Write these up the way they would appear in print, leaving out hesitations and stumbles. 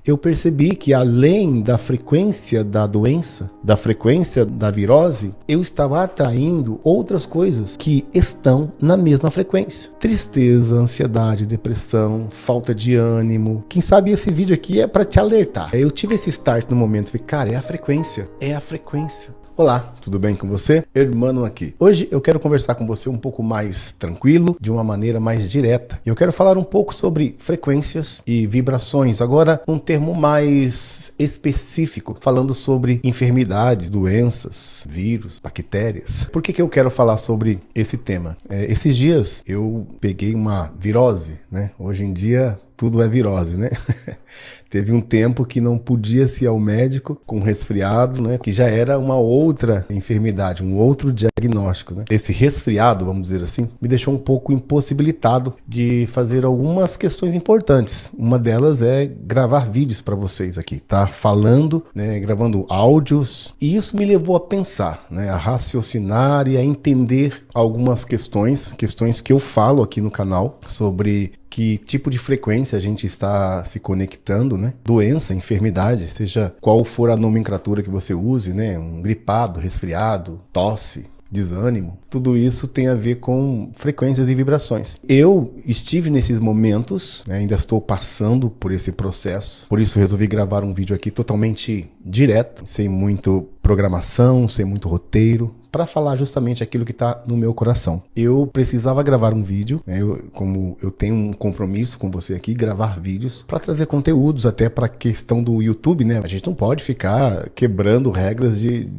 eu percebi que além da frequência da doença, da frequência da virose, eu estava atraindo outras coisas que estão na mesma frequência. Tristeza, ansiedade, depressão, falta de ânimo. Quem sabe esse vídeo aqui é para te alertar. Eu tive esse start no momento, falei, cara, é a frequência, é a frequência. Olá, tudo bem com você? Hermano aqui. Hoje eu quero conversar com você um pouco mais tranquilo, de uma maneira mais direta. Eu quero falar um pouco sobre frequências e vibrações. Agora, um termo mais específico, falando sobre enfermidades, doenças, vírus, bactérias. Por que eu quero falar sobre esse tema? Esses dias eu peguei uma virose, né? Hoje em dia tudo é virose, né? Teve um tempo que não podia se ir ao médico com resfriado, né? Que já era uma outra enfermidade, um outro diagnóstico, né? Esse resfriado, vamos dizer assim, me deixou um pouco impossibilitado de fazer algumas questões importantes. Uma delas é gravar vídeos para vocês aqui, tá? Falando, né? Gravando áudios. E isso me levou a pensar, né? A raciocinar e a entender algumas questões que eu falo aqui no canal sobre que tipo de frequência a gente está se conectando, né? Doença, enfermidade, seja qual for a nomenclatura que você use, né? Um gripado, resfriado, tosse, desânimo, tudo isso tem a ver com frequências e vibrações. Eu estive nesses momentos, né? Ainda estou passando por esse processo, por isso resolvi gravar um vídeo aqui totalmente direto, sem muito programação, sem muito roteiro, para falar justamente aquilo que está no meu coração. Eu precisava gravar um vídeo, né? Como eu tenho um compromisso com você aqui, gravar vídeos para trazer conteúdos até para a questão do YouTube, né? A gente não pode ficar quebrando regras de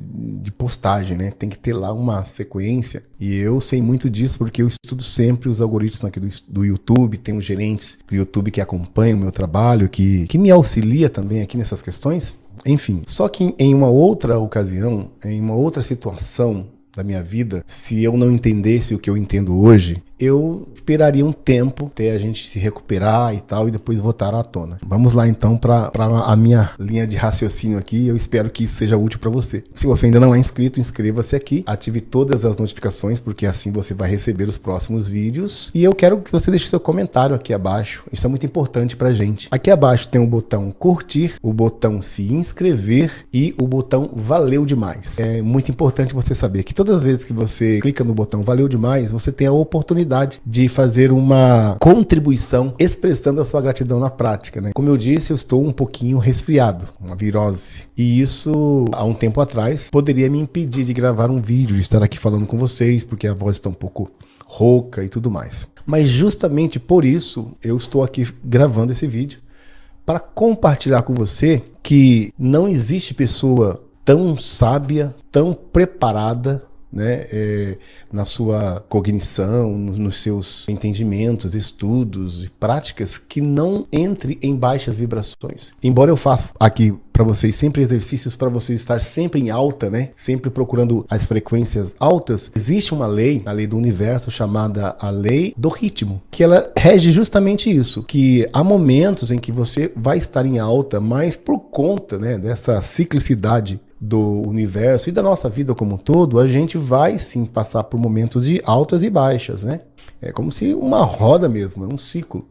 postagem, né? Tem que ter lá uma sequência. E eu sei muito disso porque eu estudo sempre os algoritmos aqui do YouTube, tenho gerentes do YouTube que acompanham o meu trabalho, que me auxilia também aqui nessas questões. Enfim, só que em uma outra ocasião, em uma outra situação da minha vida, se eu não entendesse o que eu entendo hoje, eu esperaria um tempo até a gente se recuperar e tal, e depois voltar à tona. Vamos lá então para a minha linha de raciocínio aqui. Eu espero que isso seja útil para você. Se você ainda não é inscrito, inscreva-se aqui, ative todas as notificações, porque assim você vai receber os próximos vídeos. E eu quero que você deixe seu comentário aqui abaixo. Isso é muito importante pra gente. Aqui abaixo tem o botão curtir, o botão se inscrever e o botão valeu demais. É muito importante você saber que todas as vezes que você clica no botão valeu demais, você tem a oportunidade de fazer uma contribuição expressando a sua gratidão na prática, né? Como eu disse, eu estou um pouquinho resfriado, uma virose. E isso, há um tempo atrás, poderia me impedir de gravar um vídeo, de estar aqui falando com vocês, porque a voz está um pouco rouca e tudo mais. Mas justamente por isso, eu estou aqui gravando esse vídeo para compartilhar com você que não existe pessoa tão sábia, tão preparada, né, na sua cognição, nos seus entendimentos, estudos e práticas, que não entre em baixas vibrações. Embora eu faça aqui para vocês sempre exercícios para você estar sempre em alta, né, sempre procurando as frequências altas, existe uma lei, a lei do universo, chamada a lei do ritmo, que ela rege justamente isso, que há momentos em que você vai estar em alta, mas por conta, né, dessa ciclicidade do universo e da nossa vida como um todo, a gente vai sim passar por momentos de altas e baixas, né? É como se uma roda mesmo, é um ciclo.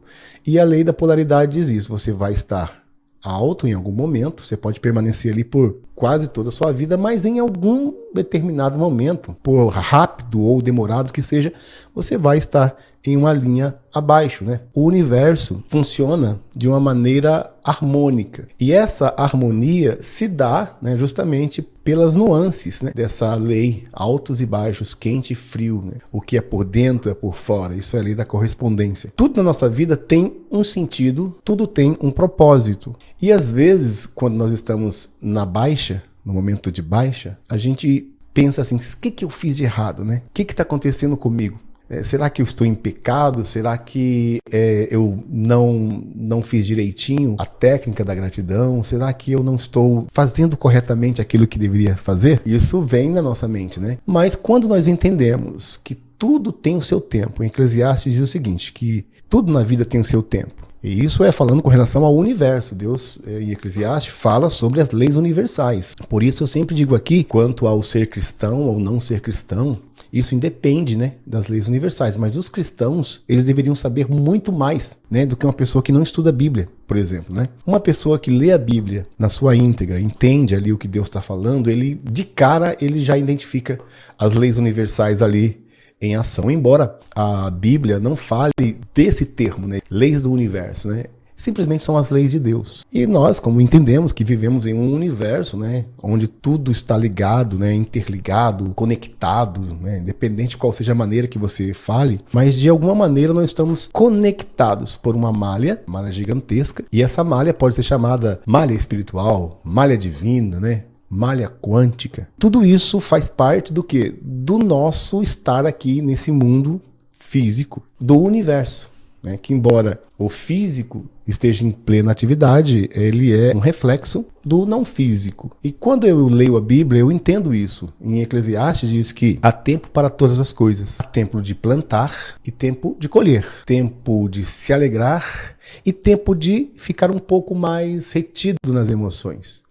E a lei da polaridade diz isso, você vai estar alto em algum momento, você pode permanecer ali por quase toda a sua vida, mas em algum determinado momento, por rápido ou demorado que seja, você vai estar em uma linha abaixo, né? O universo funciona de uma maneira harmônica. E essa harmonia se dá, né, justamente pelas nuances, né, dessa lei, altos e baixos, quente e frio, né? O que é por dentro é por fora. Isso é a lei da correspondência. Tudo na nossa vida tem um sentido, tudo tem um propósito. E às vezes, quando nós estamos na baixa, no momento de baixa, a gente pensa assim, o que eu fiz de errado, né? O que está acontecendo comigo? Será que eu estou em pecado? Será que eu não fiz direitinho a técnica da gratidão? Será que eu não estou fazendo corretamente aquilo que deveria fazer? Isso vem na nossa mente, né? Mas quando nós entendemos que tudo tem o seu tempo, em Eclesiastes diz o seguinte, que tudo na vida tem o seu tempo. E isso é falando com relação ao universo. Deus, em Eclesiastes, fala sobre as leis universais. Por isso eu sempre digo aqui, quanto ao ser cristão ou não ser cristão, Isso independe, né, das leis universais. Mas os cristãos, eles deveriam saber muito mais, né, do que uma pessoa que não estuda a Bíblia, por exemplo, né? Uma pessoa que lê a Bíblia na sua íntegra, entende ali o que Deus está falando, ele, de cara, ele já identifica as leis universais ali em ação. Embora a Bíblia não fale desse termo, né, leis do universo, né? Simplesmente são as leis de Deus. E nós, como entendemos que vivemos em um universo, né, onde tudo está ligado, né, interligado, conectado, né, independente de qual seja a maneira que você fale, mas de alguma maneira nós estamos conectados por uma malha gigantesca, e essa malha pode ser chamada malha espiritual, malha divina, né, malha quântica. Tudo isso faz parte do quê? Do nosso estar aqui nesse mundo físico, do universo. Né, que embora o físico esteja em plena atividade, ele é um reflexo do não físico. E quando eu leio a Bíblia, eu entendo isso. Em Eclesiastes diz que há tempo para todas as coisas. Há tempo de plantar e tempo de colher. Tempo de se alegrar e tempo de ficar um pouco mais retido nas emoções.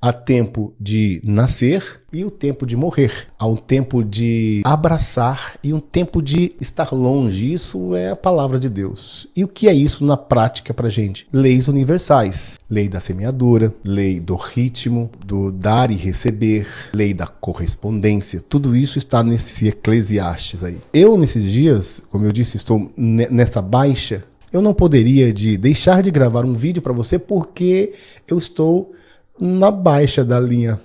Há tempo de nascer e o tempo de morrer. Há um tempo de abraçar e um tempo de estar longe. Isso é a palavra de Deus. E o que é isso na prática pra gente? Leis universais. Lei da semeadura, lei do ritmo, do dar e receber, lei da correspondência. Tudo isso está nesse Eclesiastes aí. Eu, nesses dias, como eu disse, estou nessa baixa. Eu não poderia deixar de gravar um vídeo para você porque eu estou na baixa da linha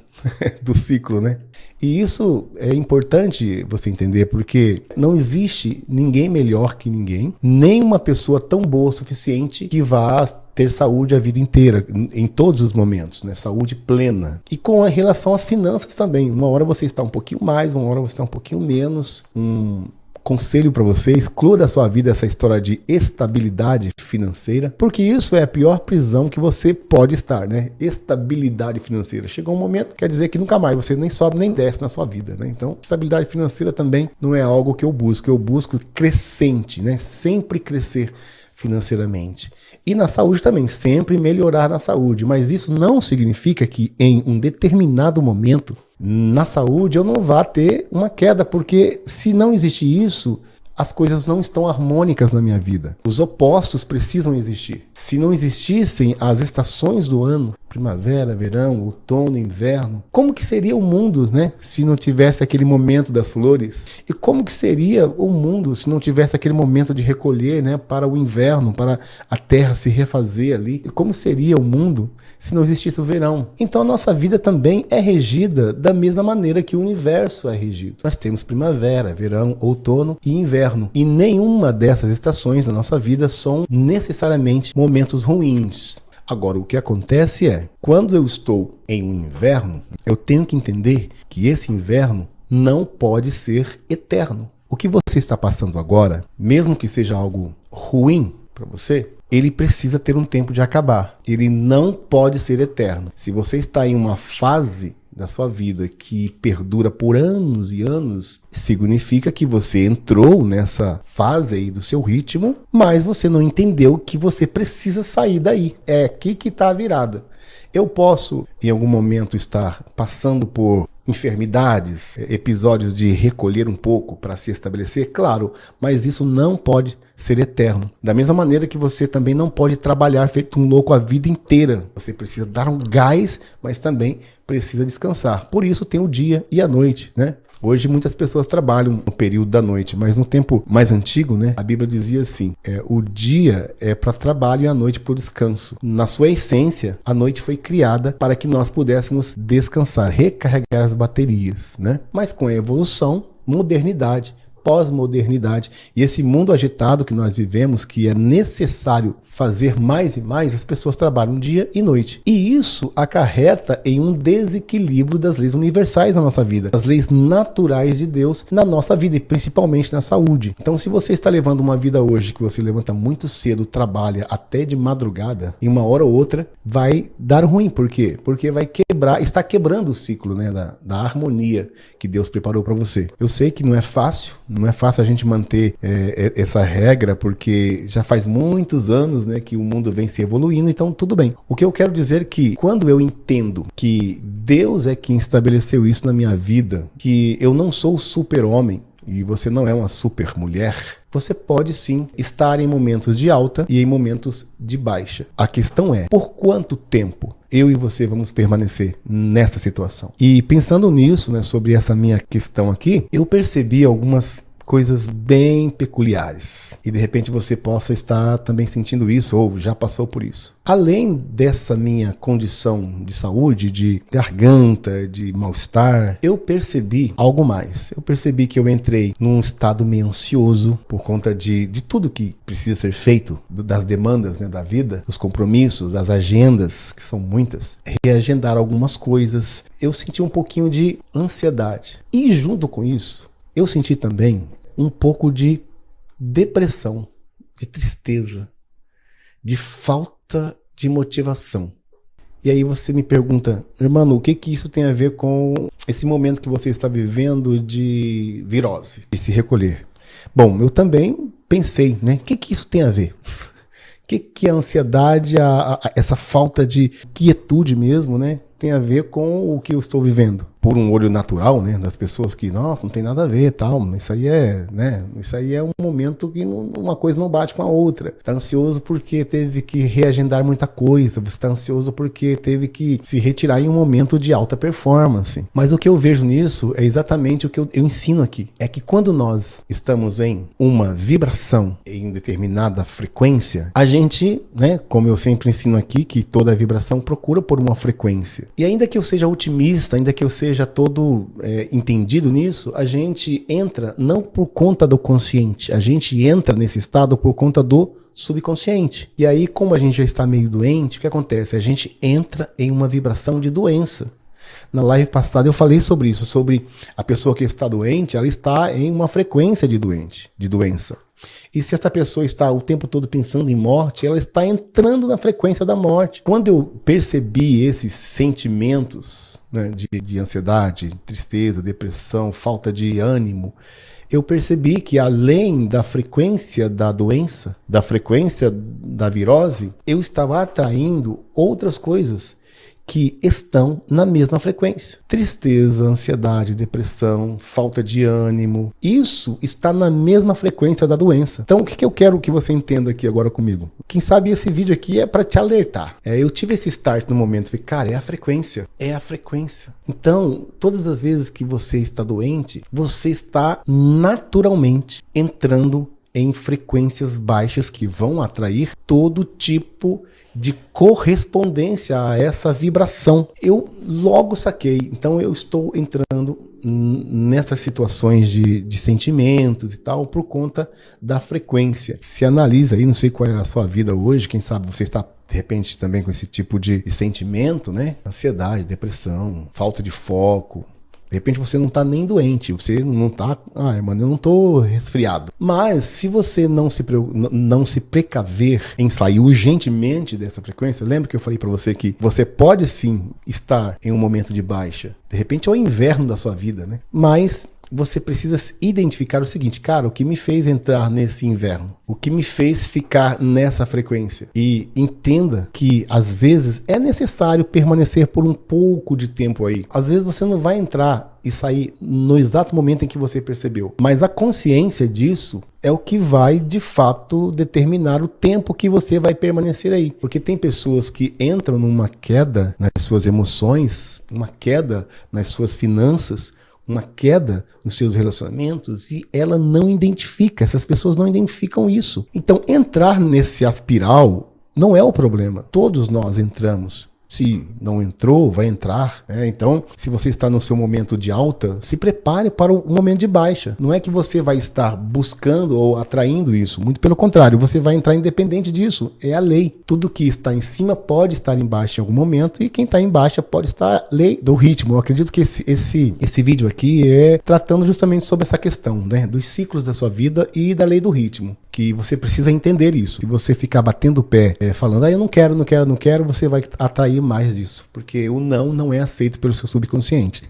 do ciclo, né? E isso é importante você entender, porque não existe ninguém melhor que ninguém, nem uma pessoa tão boa o suficiente que vá ter saúde a vida inteira, em todos os momentos, né? Saúde plena. E com a relação às finanças também. Uma hora você está um pouquinho mais, uma hora você está um pouquinho menos. Conselho para você, exclua da sua vida essa história de estabilidade financeira, porque isso é a pior prisão que você pode estar, né? Estabilidade financeira. Chegou um momento, quer dizer que nunca mais você nem sobe nem desce na sua vida, né? Então, estabilidade financeira também não é algo que eu busco crescente, né? Sempre crescer financeiramente. E na saúde também, sempre melhorar na saúde, mas isso não significa que em um determinado momento na saúde eu não vá ter uma queda, porque se não existe isso, as coisas não estão harmônicas na minha vida. Os opostos precisam existir. Se não existissem as estações do ano, primavera, verão, outono, inverno, como que seria o mundo, né, se não tivesse aquele momento das flores? E como que seria o mundo se não tivesse aquele momento de recolher, né, para o inverno, para a terra se refazer ali? E como seria o mundo se não existisse o verão? Então a nossa vida também é regida da mesma maneira que o universo é regido. Nós temos primavera, verão, outono e inverno. E nenhuma dessas estações da nossa vida são necessariamente momentos ruins. Agora, o que acontece é, quando eu estou em um inverno, eu tenho que entender que esse inverno não pode ser eterno. O que você está passando agora, mesmo que seja algo ruim para você, ele precisa ter um tempo de acabar. Ele não pode ser eterno. Se você está em uma fase da sua vida que perdura por anos e anos, significa que você entrou nessa fase aí do seu ritmo, mas você não entendeu que você precisa sair daí. É aqui que está a virada. Eu posso, em algum momento, estar passando por enfermidades, episódios de recolher um pouco para se estabelecer, claro, mas isso não pode ser eterno. Da mesma maneira que você também não pode trabalhar feito um louco a vida inteira. Você precisa dar um gás, mas também precisa descansar. Por isso tem o dia e a noite, né? Hoje muitas pessoas trabalham no período da noite, mas no tempo mais antigo, né, a Bíblia dizia assim, o dia é para trabalho e a noite para o descanso. Na sua essência, a noite foi criada para que nós pudéssemos descansar, recarregar as baterias, né? Mas com a evolução, modernidade, pós-modernidade e esse mundo agitado que nós vivemos, que é necessário fazer mais e mais, as pessoas trabalham dia e noite. E isso acarreta em um desequilíbrio das leis universais na nossa vida, as leis naturais de Deus na nossa vida e principalmente na saúde. Então, se você está levando uma vida hoje que você levanta muito cedo, trabalha até de madrugada, em uma hora ou outra vai dar ruim. Por quê? Porque vai quebrar, está quebrando o ciclo, né, da harmonia que Deus preparou para você. Eu sei que não é fácil a gente manter essa regra, porque já faz muitos anos, né, que o mundo vem se evoluindo, então tudo bem. O que eu quero dizer é que quando eu entendo que Deus é quem estabeleceu isso na minha vida, que eu não sou o super-homem, e você não é uma super mulher, você pode sim estar em momentos de alta e em momentos de baixa. A questão é, por quanto tempo eu e você vamos permanecer nessa situação? E pensando nisso, né, sobre essa minha questão aqui, eu percebi algumas coisas bem peculiares. E de repente você possa estar também sentindo isso ou já passou por isso. Além dessa minha condição de saúde, de garganta, de mal-estar, eu percebi algo mais. Eu percebi que eu entrei num estado meio ansioso por conta de tudo que precisa ser feito, das demandas, né, da vida, dos compromissos, das agendas, que são muitas. Reagendar algumas coisas. Eu senti um pouquinho de ansiedade. E junto com isso, eu senti também um pouco de depressão, de tristeza, de falta de motivação. E aí você me pergunta, irmão, o que isso tem a ver com esse momento que você está vivendo de virose, de se recolher? Bom, eu também pensei, né? O que isso tem a ver? O que a ansiedade, essa falta de quietude mesmo, né? Tem a ver com o que eu estou vivendo. Por um olho natural, né, das pessoas que, nossa, não tem nada a ver, tal, isso aí é, né, isso aí é um momento que uma coisa não bate com a outra. Tá ansioso porque teve que reagendar muita coisa, você tá ansioso porque teve que se retirar em um momento de alta performance. Mas o que eu vejo nisso é exatamente o que eu ensino aqui. É que quando nós estamos em uma vibração em determinada frequência, a gente, né, como eu sempre ensino aqui, que toda vibração procura por uma frequência. E ainda que eu seja otimista, ainda que eu seja todo entendido nisso, a gente entra não por conta do consciente, a gente entra nesse estado por conta do subconsciente. E aí, como a gente já está meio doente, o que acontece? A gente entra em uma vibração de doença. Na live passada eu falei sobre isso, sobre a pessoa que está doente, ela está em uma frequência de doença. E se essa pessoa está o tempo todo pensando em morte, ela está entrando na frequência da morte. Quando eu percebi esses sentimentos, né, de ansiedade, tristeza, depressão, falta de ânimo, eu percebi que além da frequência da doença, da frequência da virose, eu estava atraindo outras coisas que estão na mesma frequência. Tristeza, ansiedade, depressão, falta de ânimo. Isso está na mesma frequência da doença. Então, o que eu quero que você entenda aqui agora comigo? Quem sabe esse vídeo aqui é para te alertar. Eu tive esse start no momento. Falei, cara, é a frequência. É a frequência. Então, todas as vezes que você está doente, você está naturalmente entrando em frequências baixas que vão atrair todo tipo de correspondência a essa vibração. Eu logo saquei, então eu estou entrando nessas situações de sentimentos e tal por conta da frequência. Se analisa aí, não sei qual é a sua vida hoje, quem sabe você está de repente também com esse tipo de sentimento, né? Ansiedade, depressão, falta de foco. De repente você não está nem doente, você não está, mano, eu não estou resfriado. Mas se você não se precaver em sair urgentemente dessa frequência, lembra que eu falei para você que você pode sim estar em um momento de baixa. De repente é o inverno da sua vida, né? Mas você precisa identificar o seguinte, cara, o que me fez entrar nesse inverno? O que me fez ficar nessa frequência? E entenda que, às vezes, é necessário permanecer por um pouco de tempo aí. Às vezes você não vai entrar e sair no exato momento em que você percebeu. Mas a consciência disso é o que vai, de fato, determinar o tempo que você vai permanecer aí. Porque tem pessoas que entram numa queda nas suas emoções, uma queda nas suas finanças, uma queda nos seus relacionamentos e ela não identifica, essas pessoas não identificam isso. Então, entrar nesse espiral não é o problema. Todos nós entramos. Se não entrou, vai entrar. Então, se você está no seu momento de alta, se prepare para o momento de baixa. Não é que você vai estar buscando ou atraindo isso. Muito pelo contrário, você vai entrar independente disso. É a lei. Tudo que está em cima pode estar embaixo em algum momento e quem está embaixo pode estar lei do ritmo. Eu acredito que esse vídeo aqui é tratando justamente sobre essa questão, né, dos ciclos da sua vida e da lei do ritmo. Que você precisa entender isso. Se você ficar batendo o pé, falando, eu não quero, você vai atrair mais disso. Porque o não é aceito pelo seu subconsciente.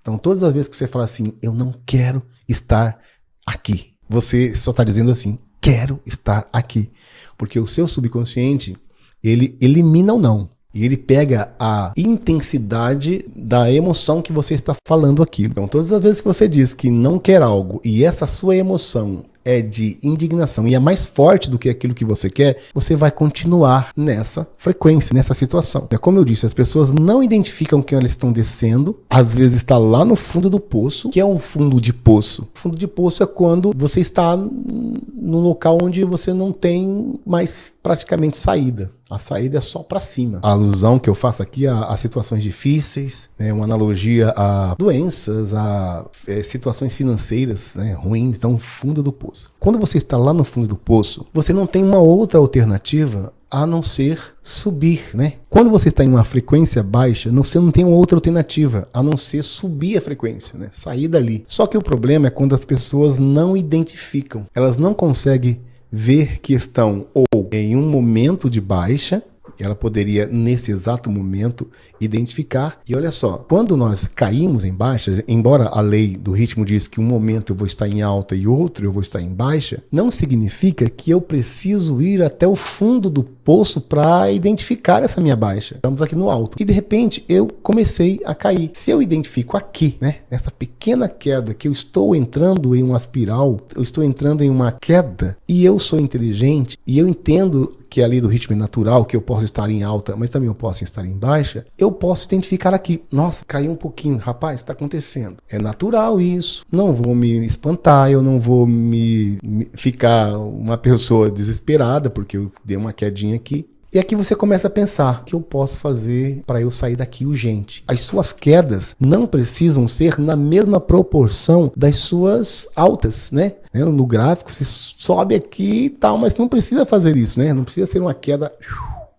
Então, todas as vezes que você fala assim, eu não quero estar aqui, você só está dizendo assim, quero estar aqui. Porque o seu subconsciente, ele elimina o não. E ele pega a intensidade da emoção que você está falando aqui. Então, todas as vezes que você diz que não quer algo e essa sua emoção é de indignação e é mais forte do que aquilo que você quer, você vai continuar nessa frequência, nessa situação. É como eu disse, as pessoas não identificam que elas estão descendo, às vezes está lá no fundo do poço, que é um fundo de poço. O fundo de poço é quando você está num local onde você não tem mais praticamente saída. A saída é só para cima. A alusão que eu faço aqui a situações difíceis, né, uma analogia a doenças, a situações financeiras, né, ruins, então fundo do poço. Quando você está lá no fundo do poço, você não tem uma outra alternativa a não ser subir, né? Quando você está em uma frequência baixa, você não tem outra alternativa a não ser subir a frequência, né? Sair dali. Só que o problema é quando as pessoas não identificam. Elas não conseguem ver que estão ou em um momento de baixa, ela poderia, nesse exato momento, identificar. E olha só, quando nós caímos em baixa, embora a lei do ritmo diz que um momento eu vou estar em alta e outro eu vou estar em baixa, não significa que eu preciso ir até o fundo do poço para identificar essa minha baixa. Estamos aqui no alto. E de repente eu comecei a cair. Se eu identifico aqui, né, nessa pequena queda, que eu estou entrando em uma espiral, eu estou entrando em uma queda, e eu sou inteligente, e eu entendo que a lei do ritmo é natural, que eu posso estar em alta, mas também eu posso estar em baixa, eu posso identificar aqui. Nossa, caiu um pouquinho. Rapaz, está acontecendo. É natural isso. Não vou me espantar, eu não vou me ficar uma pessoa desesperada, porque eu dei uma quedinha aqui. E aqui você começa a pensar, o que eu posso fazer para eu sair daqui urgente? As suas quedas não precisam ser na mesma proporção das suas altas, né? No gráfico você sobe aqui e tal, mas não precisa fazer isso, né? Não precisa ser uma queda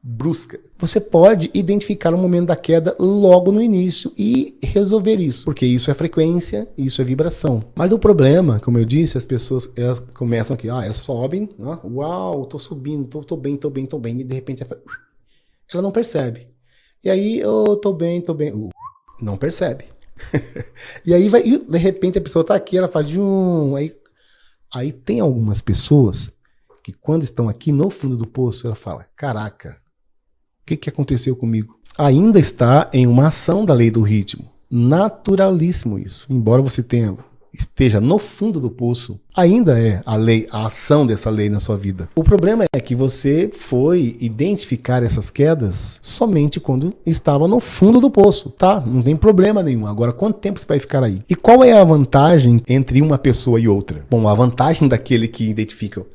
brusca. Você pode identificar o momento da queda logo no início e resolver isso, porque isso é frequência, isso é vibração. Mas o problema, como eu disse, as pessoas elas começam aqui, elas sobem, uau, tô subindo, tô bem, e de repente ela não percebe. E aí, tô bem, não percebe. E aí vai, de repente a pessoa tá aqui, ela faz aí tem algumas pessoas que quando estão aqui no fundo do poço, ela fala, caraca, o que aconteceu comigo? Ainda está em uma ação da lei do ritmo. Naturalíssimo isso. Embora você esteja no fundo do poço, ainda é a ação dessa lei na sua vida. O problema é que você foi identificar essas quedas somente quando estava no fundo do poço, tá? Não tem problema nenhum. Agora, quanto tempo você vai ficar aí? E qual é a vantagem entre uma pessoa e outra? Bom, a vantagem daquele que identifica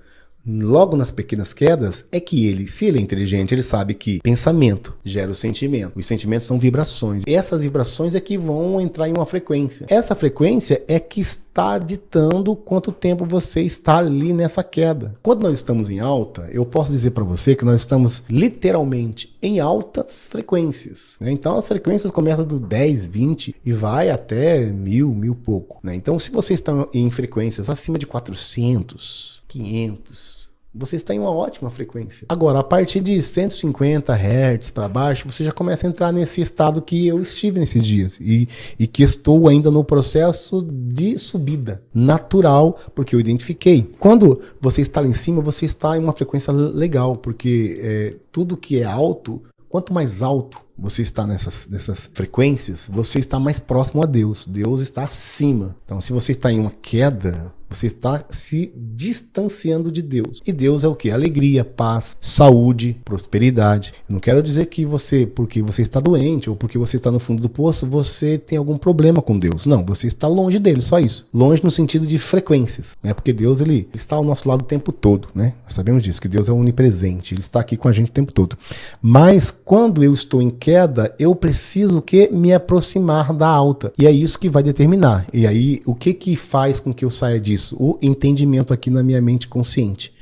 logo nas pequenas quedas é que se ele é inteligente, ele sabe que pensamento gera o sentimento. Os sentimentos são vibrações. Essas vibrações é que vão entrar em uma frequência. Essa frequência é que está ditando quanto tempo você está ali nessa queda. Quando nós estamos em alta, eu posso dizer para você que nós estamos literalmente em altas frequências, né? Então as frequências começam do 10, 20 e vai até 1000 e pouco, né? Então se você está em frequências acima de 400, 500, você está em uma ótima frequência. Agora, a partir de 150 Hz para baixo, você já começa a entrar nesse estado que eu estive nesses dias e que estou ainda no processo de subida natural, porque eu identifiquei. Quando você está lá em cima, você está em uma frequência legal, porque tudo que é alto, quanto mais alto você está nessas frequências, você está mais próximo a Deus. Deus está acima. Então, se você está em uma queda, você está se distanciando de Deus. E Deus é o quê? Alegria, paz, saúde, prosperidade. Eu não quero dizer que porque você está doente ou porque você está no fundo do poço, você tem algum problema com Deus. Não, você está longe dele, só isso. Longe no sentido de frequências, né? Porque Deus, ele está ao nosso lado o tempo todo, né? Nós sabemos disso, que Deus é onipresente, ele está aqui com a gente o tempo todo. Mas quando eu estou em queda, eu preciso me aproximar da alta. E é isso que vai determinar. E aí, o que faz com que eu saia disso? O entendimento aqui na minha mente consciente.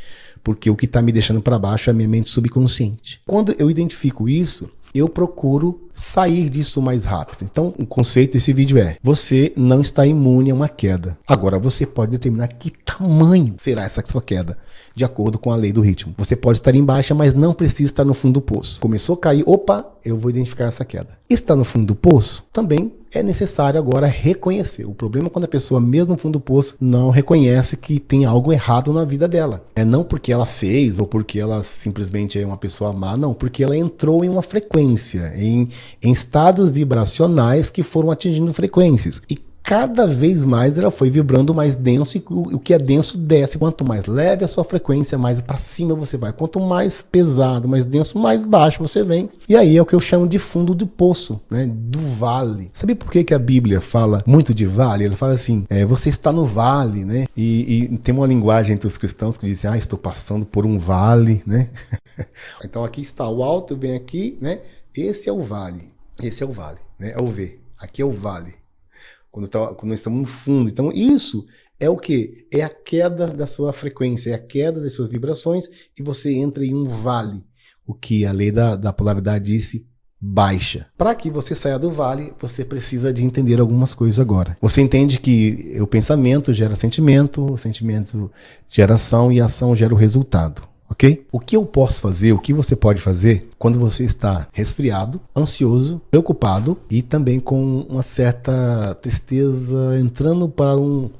Porque o que está me deixando para baixo é a minha mente subconsciente. Quando eu identifico isso, eu procuro sair disso mais rápido. Então, o conceito desse vídeo é: você não está imune a uma queda. Agora, você pode determinar que tamanho será essa sua queda, de acordo com a lei do ritmo. Você pode estar em baixa, mas não precisa estar no fundo do poço. Começou a cair, opa, eu vou identificar essa queda. Está no fundo do poço? Também é necessário agora reconhecer. O problema é quando a pessoa, mesmo no fundo do poço, não reconhece que tem algo errado na vida dela. É não porque ela fez ou porque ela simplesmente é uma pessoa má, não, porque ela entrou em uma frequência, em estados vibracionais que foram atingindo frequências. E cada vez mais ela foi vibrando mais denso, e o que é denso desce. Quanto mais leve a sua frequência, mais para cima você vai. Quanto mais pesado, mais denso, mais baixo você vem. E aí é o que eu chamo de fundo do poço, né? Do vale. Sabe por que a Bíblia fala muito de vale? Ela fala assim, você está no vale, né? E tem uma linguagem entre os cristãos que dizem, estou passando por um vale, né? Então aqui está o alto, bem aqui, né? Esse é o vale. Esse é o vale, né? É o V. Aqui é o vale. Quando nós estamos no fundo. Então isso é o quê? É a queda da sua frequência, é a queda das suas vibrações, e você entra em um vale. O que a lei da polaridade disse, baixa. Para que você saia do vale, você precisa de entender algumas coisas agora. Você entende que o pensamento gera sentimento, o sentimento gera ação, e a ação gera o resultado. Ok? O que eu posso fazer, o que você pode fazer quando você está resfriado, ansioso, preocupado e também com uma certa tristeza, entrando para um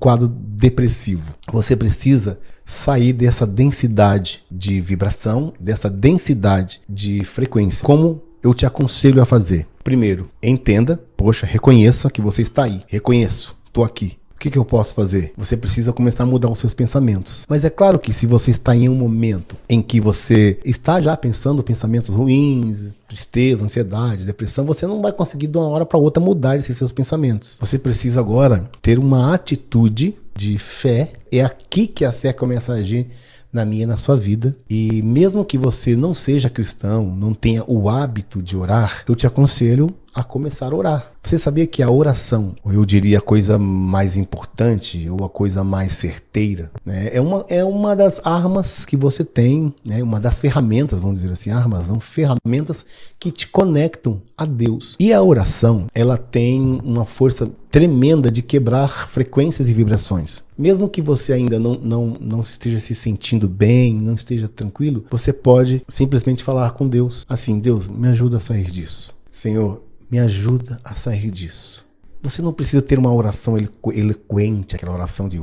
quadro depressivo? Você precisa sair dessa densidade de vibração, dessa densidade de frequência. Como eu te aconselho a fazer? Primeiro, entenda, reconheça que você está aí. Reconheço, estou aqui. O que eu posso fazer? Você precisa começar a mudar os seus pensamentos. Mas é claro que se você está em um momento em que você está já pensando pensamentos ruins, tristeza, ansiedade, depressão, você não vai conseguir de uma hora para outra mudar esses seus pensamentos. Você precisa agora ter uma atitude de fé. É aqui que a fé começa a agir na minha e na sua vida. E mesmo que você não seja cristão, não tenha o hábito de orar, eu te aconselho a começar a orar. Você sabia que a oração, ou eu diria a coisa mais importante, ou a coisa mais certeira, né, é uma das armas que você tem, né, uma das ferramentas, vamos dizer assim, armas, não, ferramentas que te conectam a Deus. E a oração, ela tem uma força tremenda de quebrar frequências e vibrações. Mesmo que você ainda não esteja se sentindo bem, não esteja tranquilo, você pode simplesmente falar com Deus. Assim, Deus, me ajuda a sair disso. Senhor, me ajuda a sair disso. Você não precisa ter uma oração eloquente, aquela oração de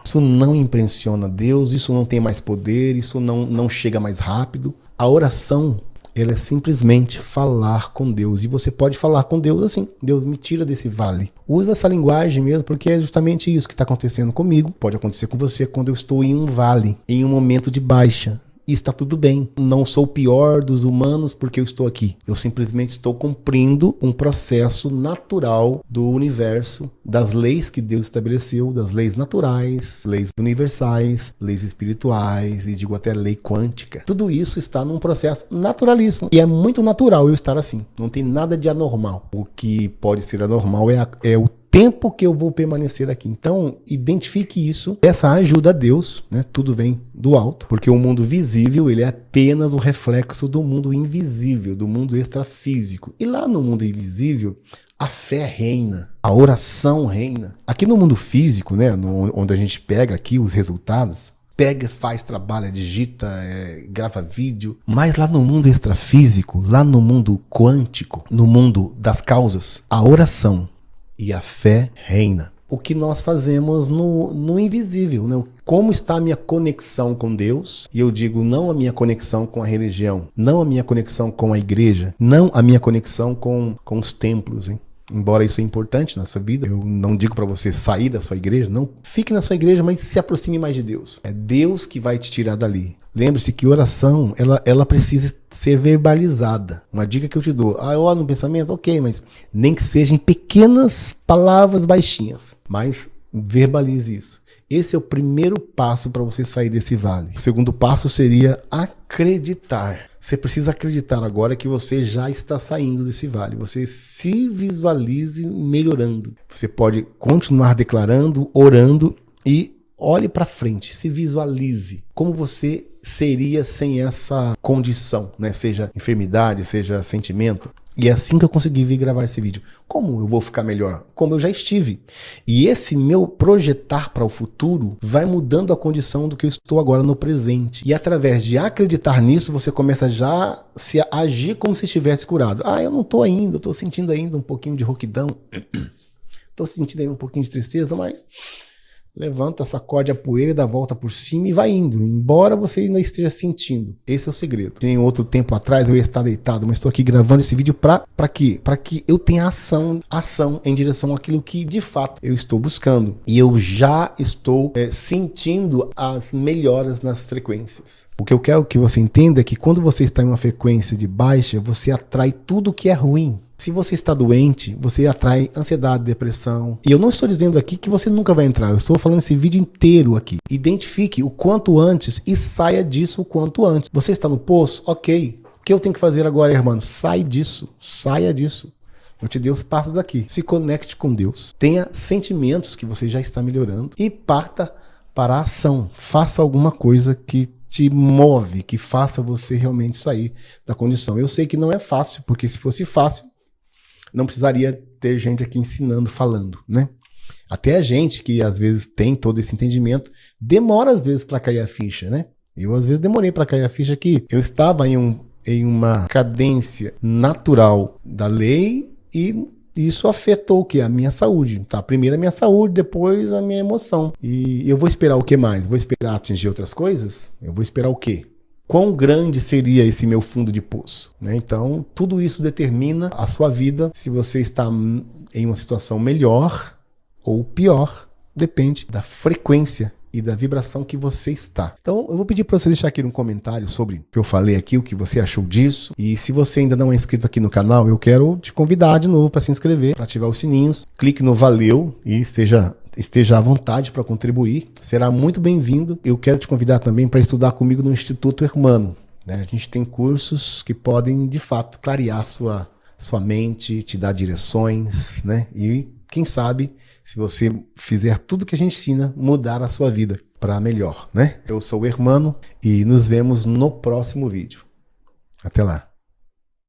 isso não impressiona Deus, isso não tem mais poder, isso não chega mais rápido. A oração, ela é simplesmente falar com Deus. E você pode falar com Deus assim: Deus, me tira desse vale. Usa essa linguagem mesmo, porque é justamente isso que está acontecendo comigo. Pode acontecer com você quando eu estou em um vale, em um momento de baixa. E está tudo bem. Não sou o pior dos humanos porque eu estou aqui. Eu simplesmente estou cumprindo um processo natural do universo, das leis que Deus estabeleceu, das leis naturais, leis universais, leis espirituais e digo até lei quântica. Tudo isso está num processo naturalíssimo. E é muito natural eu estar assim. Não tem nada de anormal. O que pode ser anormal é o tempo que eu vou permanecer aqui. Então, identifique isso, peça ajuda a Deus, né? Tudo vem do alto, porque o mundo visível, ele é apenas o reflexo do mundo invisível, do mundo extrafísico. E lá no mundo invisível, a fé reina, a oração reina. Aqui no mundo físico, né, onde a gente pega aqui os resultados, pega, faz, trabalha, digita, grava vídeo. Mas lá no mundo extrafísico, lá no mundo quântico, no mundo das causas, a oração e a fé reina. O que nós fazemos no invisível, né? Como está a minha conexão com Deus? E eu digo, não a minha conexão com a religião, não a minha conexão com a igreja, não a minha conexão com os templos, hein? Embora isso é importante na sua vida, eu não digo para você sair da sua igreja, não. Fique na sua igreja, mas se aproxime mais de Deus. É Deus que vai te tirar dali. Lembre-se que oração, ela precisa ser verbalizada. Uma dica que eu te dou. Eu oro no pensamento? Ok, mas nem que seja em pequenas palavras baixinhas. Mas verbalize isso. Esse é o primeiro passo para você sair desse vale. O segundo passo seria acreditar. Você precisa acreditar agora que você já está saindo desse vale. Você se visualize melhorando. Você pode continuar declarando, orando e olhe para frente. Se visualize como você seria sem essa condição, né? Seja enfermidade, seja sentimento. E é assim que eu consegui vir gravar esse vídeo. Como eu vou ficar melhor? Como eu já estive. E esse meu projetar para o futuro vai mudando a condição do que eu estou agora no presente. E através de acreditar nisso, você começa já a se agir como se estivesse curado. Ah, eu não estou ainda, eu estou sentindo ainda um pouquinho de rouquidão. Estou sentindo ainda um pouquinho de tristeza, mas levanta, sacode a poeira e dá a volta por cima e vai indo, embora você ainda esteja sentindo. Esse é o segredo. Tem outro tempo atrás eu ia estar deitado, mas estou aqui gravando esse vídeo para quê? Para que eu tenha ação em direção àquilo que de fato eu estou buscando. E eu já estou sentindo as melhoras nas frequências. O que eu quero que você entenda é que quando você está em uma frequência de baixa, você atrai tudo que é ruim. Se você está doente, você atrai ansiedade, depressão. E eu não estou dizendo aqui que você nunca vai entrar. Eu estou falando esse vídeo inteiro aqui. Identifique o quanto antes e saia disso o quanto antes. Você está no poço? Ok. O que eu tenho que fazer agora, irmão? Sai disso. Saia disso. Eu te dei os passos aqui. Se conecte com Deus. Tenha sentimentos que você já está melhorando. E parta para a ação. Faça alguma coisa que te move, que faça você realmente sair da condição. Eu sei que não é fácil, porque se fosse fácil, não precisaria ter gente aqui ensinando, falando, né? Até a gente que às vezes tem todo esse entendimento, demora às vezes para cair a ficha, né? Eu às vezes demorei para cair a ficha aqui. Eu estava em uma cadência natural da lei e isso afetou o quê? A minha saúde, tá? Primeiro a minha saúde, depois a minha emoção. E eu vou esperar o que mais? Vou esperar atingir outras coisas? Eu vou esperar o quê? Quão grande seria esse meu fundo de poço, né? Então, tudo isso determina a sua vida. Se você está em uma situação melhor ou pior, depende da frequência e da vibração que você está. Então, eu vou pedir para você deixar aqui um comentário sobre o que eu falei aqui, o que você achou disso. E se você ainda não é inscrito aqui no canal, eu quero te convidar de novo para se inscrever, para ativar os sininhos. Clique no valeu e esteja à vontade para contribuir, será muito bem-vindo. Eu quero te convidar também para estudar comigo no Instituto Hermano, né? A gente tem cursos que podem, de fato, clarear sua mente, te dar direções, né? E, quem sabe, se você fizer tudo que a gente ensina, mudar a sua vida para melhor, né? Eu sou o Hermano e nos vemos no próximo vídeo. Até lá!